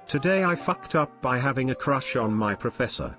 Today I fucked up by having a crush on my professor.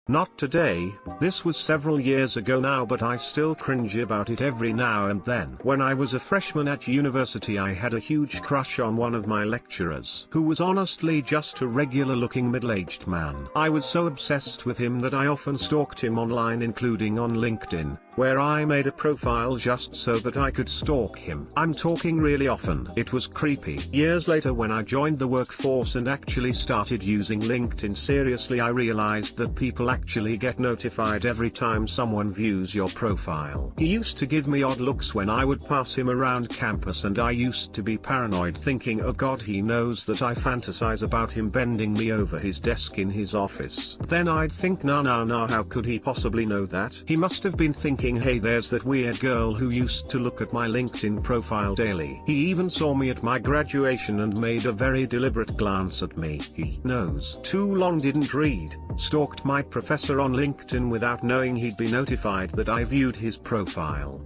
Not today, this was several years ago now, but I still cringe about it every now and then. When I was a freshman at university, I had a huge crush on one of my lecturers, who was honestly just a regular looking middle-aged man. I was so obsessed with him that I often stalked him online, including on LinkedIn, where I made a profile just so that I could stalk him. I'm talking really often. It was creepy. Years later, when I joined the workforce and actually started using LinkedIn seriously, I realized that people actually get notified every time someone views your profile. He used to give me odd looks when I would pass him around campus, and I used to be paranoid, thinking, oh god, he knows that I fantasize about him bending me over his desk in his office. Then I'd think, nah, how could he possibly know that? He must have been thinking, hey, there's that weird girl who used to look at my LinkedIn profile daily. He even saw me at my graduation and made a very deliberate glance at me. He knows. Too long didn't read. Stalked my professor on LinkedIn without knowing he'd be notified that I viewed his profile.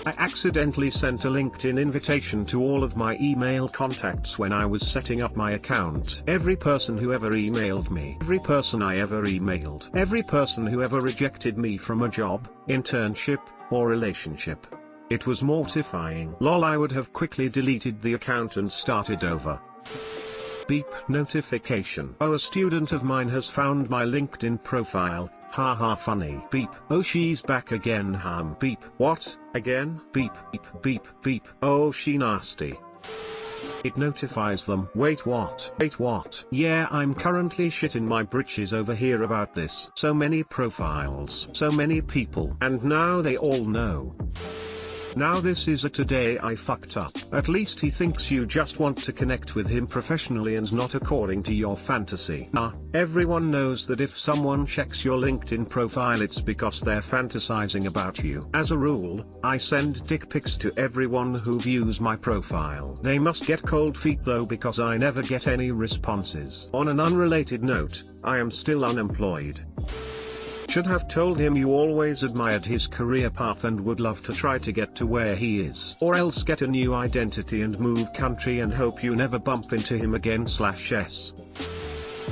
I accidentally sent a LinkedIn invitation to all of my email contacts when I was setting up my account. Every person who ever emailed me, every person I ever emailed, every person who ever rejected me from a job, internship, or relationship. It was mortifying. Lol, I would have quickly deleted the account and started over. Beep notification. Oh, a student of mine has found my LinkedIn profile. Haha, funny. Beep. Oh, she's back again. Beep. What? Again? Beep. Beep. Beep. Beep. Oh, she nasty. It notifies them. Wait, what? Wait, what? Yeah, I'm currently shitting my britches over here about this. So many profiles, so many people, and now they all know. Now this is a today I fucked up. At least he thinks you just want to connect with him professionally and not according to your fantasy. Everyone knows that if someone checks your LinkedIn profile, it's because they're fantasizing about you. As a rule, I send dick pics to everyone who views my profile. They must get cold feet though, because I never get any responses. On an unrelated note, I am still unemployed. Should have told him you always admired his career path and would love to try to get to where he is. Or else get a new identity and move country and hope you never bump into him again /s.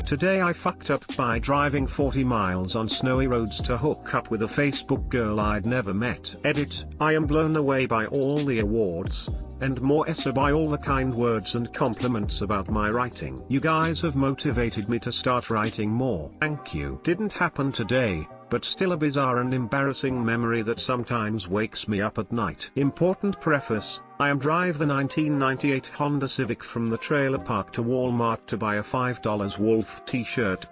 Today I fucked up by driving 40 miles on snowy roads to hook up with a Facebook girl I'd never met. Edit, I am blown away by all the awards, and more so by all the kind words and compliments about my writing. You guys have motivated me to start writing more. Thank you. Didn't happen today, but still a bizarre and embarrassing memory that sometimes wakes me up at night. Important preface, I am drive the 1998 Honda Civic from the trailer park to Walmart to buy a $5 Wolf t-shirt.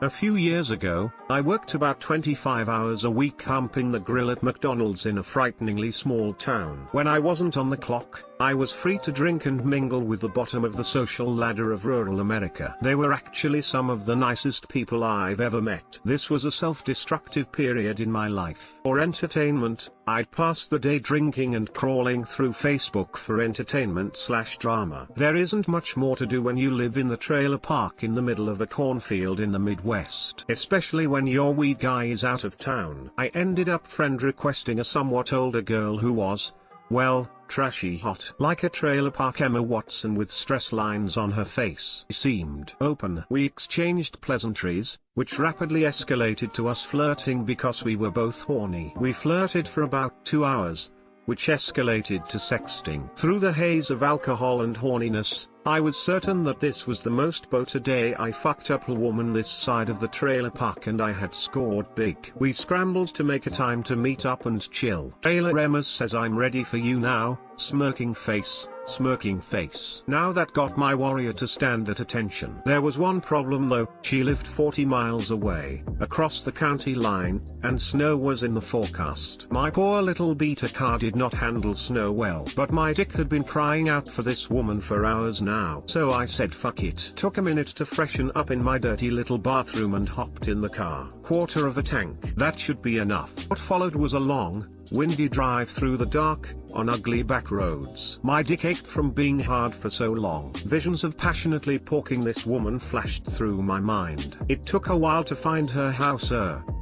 A few years ago, I worked about 25 hours a week humping the grill at McDonald's in a frighteningly small town. When I wasn't on the clock, I was free to drink and mingle with the bottom of the social ladder of rural America. They were actually some of the nicest people I've ever met. This was a self-destructive period in my life. For entertainment, I'd pass the day drinking and crawling through Facebook for entertainment/drama. There isn't much more to do when you live in the trailer park in the middle of a cornfield in the Midwest, especially when your weed guy is out of town. I ended up friend requesting a somewhat older girl who was, well, trashy hot. Like a trailer park Emma Watson with stress lines on her face. She seemed open. We exchanged pleasantries, which rapidly escalated to us flirting because we were both horny. We flirted for about 2 hours, which escalated to sexting. Through the haze of alcohol and horniness, I was certain that this was the most today I fucked up a woman this side of the trailer park, and I had scored big. We scrambled to make a time to meet up and chill. Trailer Emma says, I'm ready for you now, smirking face. Smirking face. Now that got my warrior to stand at attention. There was one problem though. She lived 40 miles away, across the county line, and snow was in the forecast. My poor little beta car did not handle snow well, but my dick had been crying out for this woman for hours now. So I said fuck it. Took a minute to freshen up in my dirty little bathroom and hopped in the car. Quarter of a tank. That should be enough. What followed was a long, windy drive through the dark, on ugly back roads. My dick ached from being hard for so long. Visions of passionately porking this woman flashed through my mind. It took a while to find her house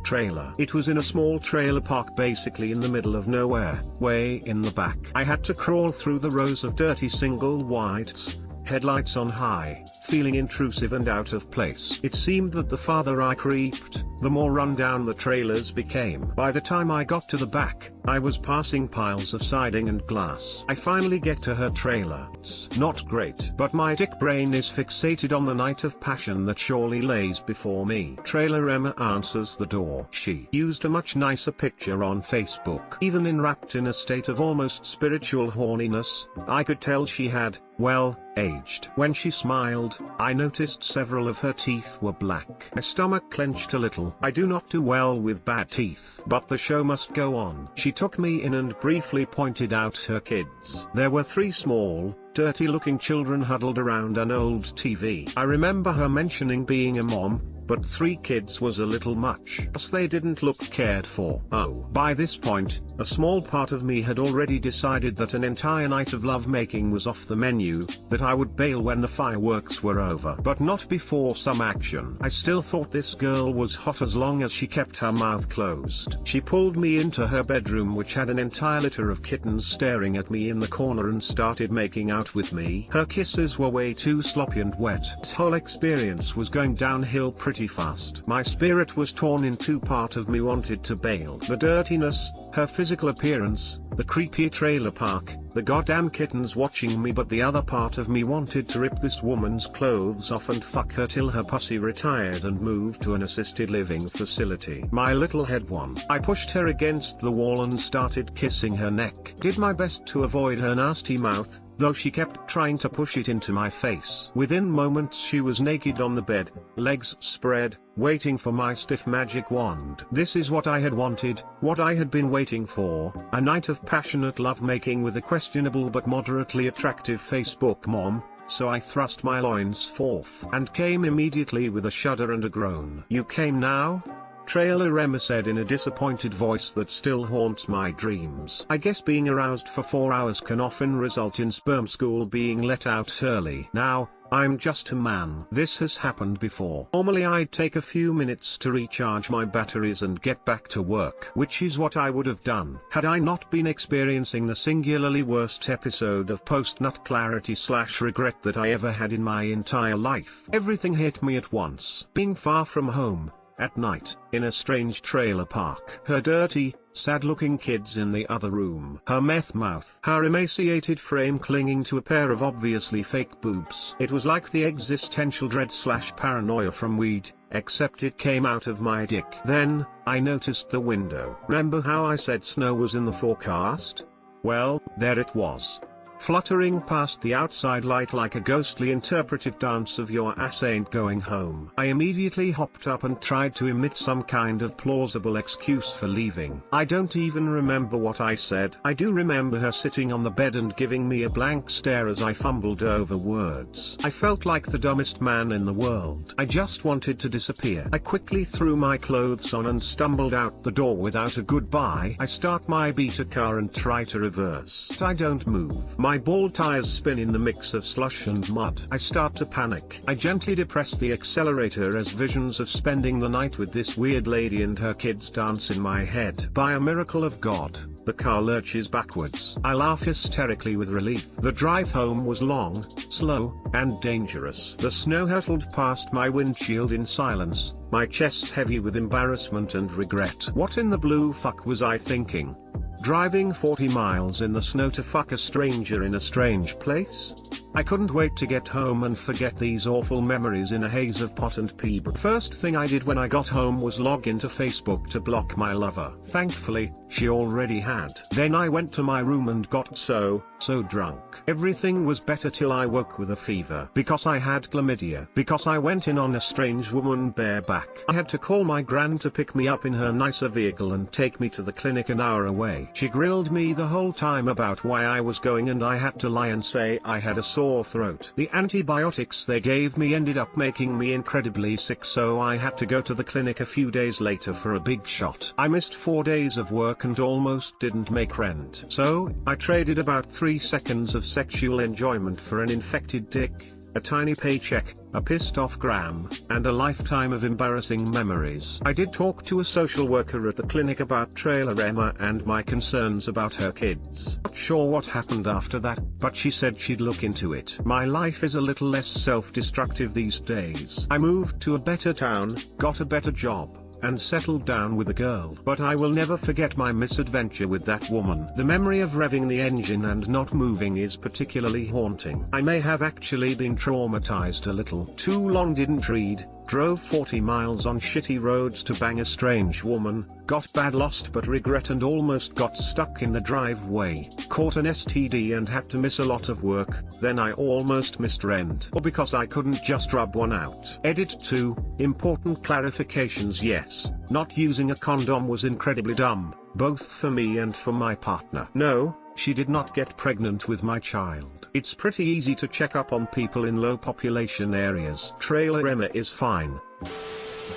trailer. It was in a small trailer park basically in the middle of nowhere, way in the back. I had to crawl through the rows of dirty single whites, headlights on high, feeling intrusive and out of place. It seemed that the farther I creeped, the more run down the trailers became. By the time I got to the back, I was passing piles of siding and glass. I finally get to her trailer. It's not great, but my dick brain is fixated on the night of passion that surely lays before me. Trailer Emma answers the door. She used a much nicer picture on Facebook. Even enwrapped in a state of almost spiritual horniness, I could tell she had, well, aged. When she smiled, I noticed several of her teeth were black. My stomach clenched a little. I do not do well with bad teeth. But the show must go on. She took me in and briefly pointed out her kids. There were 3 small, dirty-looking children huddled around an old TV. I remember her mentioning being a mom, but 3 kids was a little much, as they didn't look cared for. Oh. By this point, a small part of me had already decided that an entire night of lovemaking was off the menu, that I would bail when the fireworks were over. But not before some action. I still thought this girl was hot as long as she kept her mouth closed. She pulled me into her bedroom, which had an entire litter of kittens staring at me in the corner, and started making out with me. Her kisses were way too sloppy and wet. This whole experience was going downhill pretty fast. My spirit was torn in two. Part of me wanted to bail. The dirtiness, her physical appearance, the creepy trailer park, the goddamn kittens watching me, but the other part of me wanted to rip this woman's clothes off and fuck her till her pussy retired and moved to an assisted living facility. My little head won. I pushed her against the wall and started kissing her neck. Did my best to avoid her nasty mouth, though she kept trying to push it into my face. Within moments she was naked on the bed, legs spread, waiting for my stiff magic wand. This is what I had wanted, what I had been waiting for, a night of passionate lovemaking with a questionable but moderately attractive Facebook mom. So I thrust my loins forth and came immediately with a shudder and a groan. "You came now?" Trailer Emma said in a disappointed voice that still haunts my dreams. I guess being aroused for 4 hours can often result in sperm school being let out early. Now, I'm just a man. This has happened before. Normally I'd take a few minutes to recharge my batteries and get back to work, which is what I would have done had I not been experiencing the singularly worst episode of post-nut clarity/regret that I ever had in my entire life. Everything hit me at once. Being far from home, at night, in a strange trailer park. Her dirty, sad-looking kids in the other room. Her meth mouth. Her emaciated frame clinging to a pair of obviously fake boobs. It was like the existential dread/paranoia from weed, except it came out of my dick. Then, I noticed the window. Remember how I said snow was in the forecast? Well, there it was. Fluttering past the outside light like a ghostly interpretive dance of "your ass ain't going home." I immediately hopped up and tried to emit some kind of plausible excuse for leaving. I don't even remember what I said. I do remember her sitting on the bed and giving me a blank stare as I fumbled over words. I felt like the dumbest man in the world. I just wanted to disappear. I quickly threw my clothes on and stumbled out the door without a goodbye. I start my beater car and try to reverse. I don't move. My ball tires spin in the mix of slush and mud. I start to panic. I gently depress the accelerator as visions of spending the night with this weird lady and her kids dance in my head. By a miracle of God, the car lurches backwards. I laugh hysterically with relief. The drive home was long, slow, and dangerous. The snow hurtled past my windshield in silence, my chest heavy with embarrassment and regret. What in the blue fuck was I thinking? Driving 40 miles in the snow to fuck a stranger in a strange place? I couldn't wait to get home and forget these awful memories in a haze of pot and pee. First thing I did when I got home was log into Facebook to block my lover. Thankfully, she already had. Then I went to my room and got so drunk. Everything was better till I woke with a fever. Because I had chlamydia. Because I went in on a strange woman bareback. I had to call my gran to pick me up in her nicer vehicle and take me to the clinic an hour away. She grilled me the whole time about why I was going, and I had to lie and say I had a sore throat. The antibiotics they gave me ended up making me incredibly sick, so I had to go to the clinic a few days later for a big shot. I missed 4 days of work and almost didn't make rent. So, I traded about 3 seconds of sexual enjoyment for an infected dick. a tiny paycheck, a pissed off gram, and a lifetime of embarrassing memories. I did talk to a social worker at the clinic about Trailer Emma and my concerns about her kids. Not sure what happened after that, but she said she'd look into it. My life is a little less self-destructive these days. I moved to a better town, got a better job, and settled down with a girl. But I will never forget my misadventure with that woman. The memory of revving the engine and not moving is particularly haunting. I may have actually been traumatized a little. Too long didn't read, drove 40 miles on shitty roads to bang a strange woman, got bad lost but regret and almost got stuck in the driveway, caught an STD and had to miss a lot of work, then I almost missed rent. Or because I couldn't just rub one out. Edit 2, important clarifications. Yes, not using a condom was incredibly dumb, both for me and for my partner. No, she did not get pregnant with my child. It's pretty easy to check up on people in low population areas. Trailer Emma is fine.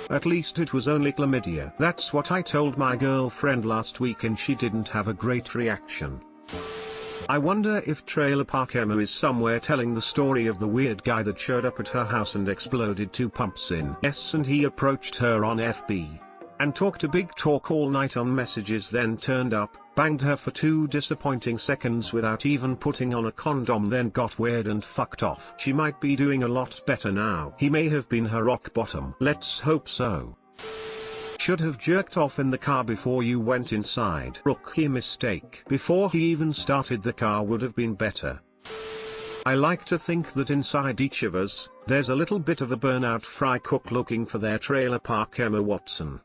At least it was only chlamydia. That's what I told my girlfriend last week and she didn't have a great reaction. I wonder if Trailer Park Emma is somewhere telling the story of the weird guy that showed up at her house and exploded 2 pumps in. Yes, and he approached her on FB. And talked a big talk all night on messages, then turned up, banged her for 2 disappointing seconds without even putting on a condom, then got weird and fucked off. She might be doing a lot better now. He may have been her rock bottom. Let's hope so. Should have jerked off in the car before you went inside. Rookie mistake. Before he even started the car would have been better. I like to think that inside each of us, there's a little bit of a burnout fry cook looking for their Trailer Park Emma Watson.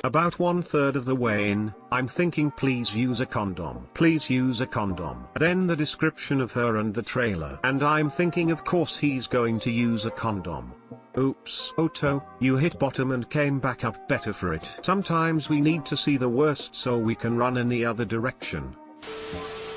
About 1/3 of the way in, I'm thinking please use a condom. Please use a condom. Then the description of her and the trailer. And I'm thinking of course he's going to use a condom. Oops. Otto, you hit bottom and came back up better for it. Sometimes we need to see the worst so we can run in the other direction.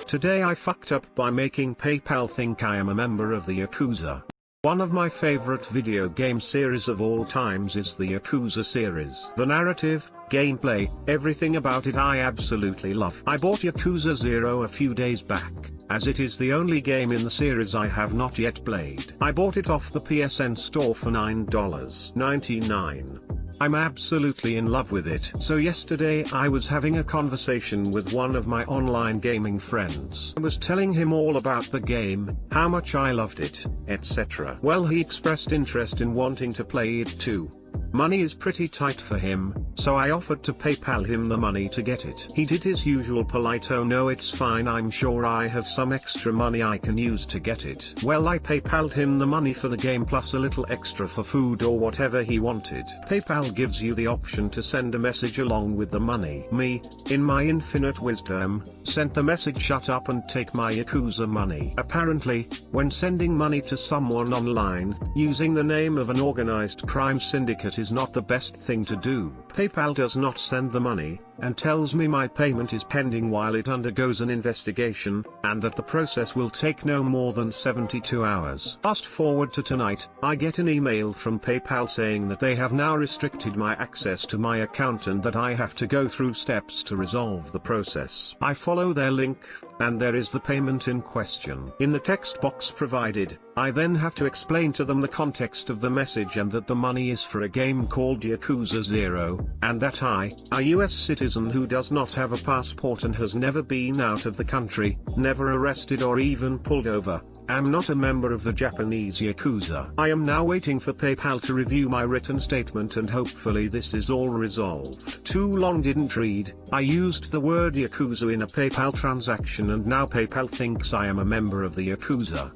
Today I fucked up by making PayPal think I am a member of the Yakuza. One of my favorite video game series of all times is the Yakuza series. The narrative, gameplay, everything about it I absolutely love. I bought Yakuza 0 a few days back, as it is the only game in the series I have not yet played. I bought it off the PSN store for $9.99. I'm absolutely in love with it. So yesterday I was having a conversation with one of my online gaming friends. I was telling him all about the game, how much I loved it, etc. Well, he expressed interest in wanting to play it too. Money is pretty tight for him, so I offered to PayPal him the money to get it. He did his usual polite "oh no, it's fine, I'm sure I have some extra money I can use to get it." Well, I PayPal'd him the money for the game plus a little extra for food or whatever he wanted. PayPal gives you the option to send a message along with the money. Me, in my infinite wisdom, sent the message "shut up and take my Yakuza money." Apparently, when sending money to someone online, using the name of an organized crime syndicate is not the best thing to do. PayPal does not send the money, and tells me my payment is pending while it undergoes an investigation, and that the process will take no more than 72 hours. Fast forward to tonight, I get an email from PayPal saying that they have now restricted my access to my account and that I have to go through steps to resolve the process. I follow their link, and there is the payment in question. In the text box provided, I then have to explain to them the context of the message and that the money is for a game called Yakuza 0, and that I, a US citizen who does not have a passport and has never been out of the country, never arrested or even pulled over, am not a member of the Japanese Yakuza. I am now waiting for PayPal to review my written statement and hopefully this is all resolved. Too long didn't read, I used the word Yakuza in a PayPal transaction and now PayPal thinks I am a member of the Yakuza.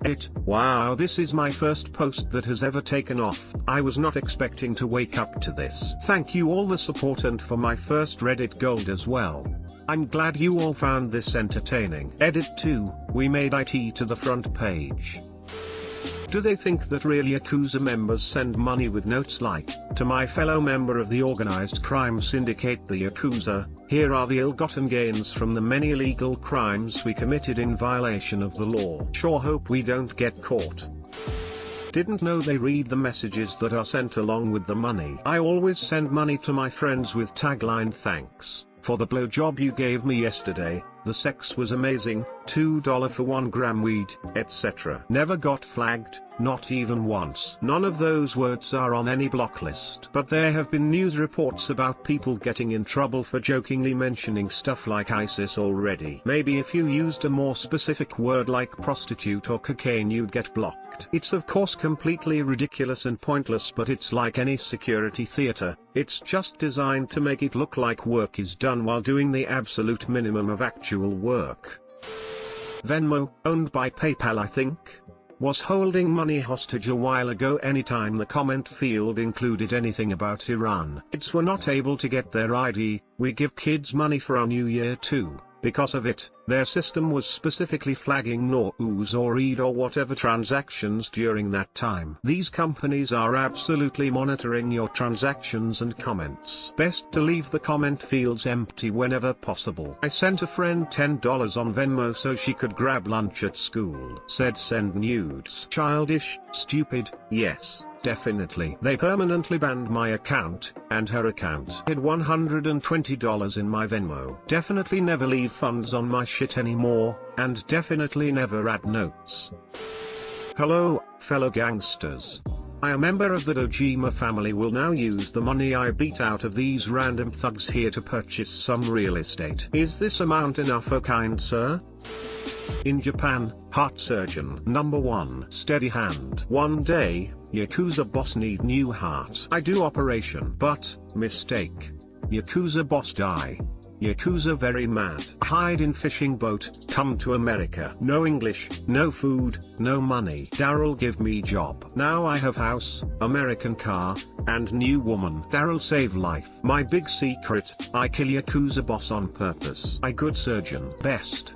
Wow, this is my first post that has ever taken off. I was not expecting to wake up to this. Thank you all the support and for my first Reddit gold as well. I'm glad you all found this entertaining. Edit 2, we made IT to the front page. Do they think that real Yakuza members send money with notes like, "To my fellow member of the organized crime syndicate the Yakuza, here are the ill-gotten gains from the many illegal crimes we committed in violation of the law. Sure hope we don't get caught." Didn't know they read the messages that are sent along with the money. I always send money to my friends with tagline "thanks for the blowjob you gave me yesterday," the sex was amazing, $2 for 1 gram weed, etc. Never got flagged, not even once. None of those words are on any block list. But there have been news reports about people getting in trouble for jokingly mentioning stuff like ISIS already. Maybe if you used a more specific word like prostitute or cocaine you'd get blocked. It's of course completely ridiculous and pointless, but it's like any security theater, it's just designed to make it look like work is done while doing the absolute minimum of actual work. Venmo, owned by PayPal I think, was holding money hostage a while ago. Anytime the comment field included anything about Iran, kids were not able to get their ID. We give kids money for our New Year too. Because of it, their system was specifically flagging Nowruz or Eid or whatever transactions during that time. These companies are absolutely monitoring your transactions and comments. Best to leave the comment fields empty whenever possible. I sent a friend $10 on Venmo so she could grab lunch at school. Said send nudes. Childish, stupid, yes. Definitely. They permanently banned my account, and her account had $120 in my Venmo. Definitely never leave funds on my shit anymore, and definitely never add notes. Hello, fellow gangsters. I, a member of the Dojima family, will now use the money I beat out of these random thugs here to purchase some real estate. Is this amount enough, oh kind sir? In Japan, heart surgeon number 1. Steady hand. One day, Yakuza boss need new heart. I do operation, but, mistake. Yakuza boss die. Yakuza very mad. Hide in fishing boat, come to America. No English, no food, no money. Daryl give me job. Now I have house, American car, and new woman. Daryl save life. My big secret, I kill Yakuza boss on purpose. I good surgeon. Best.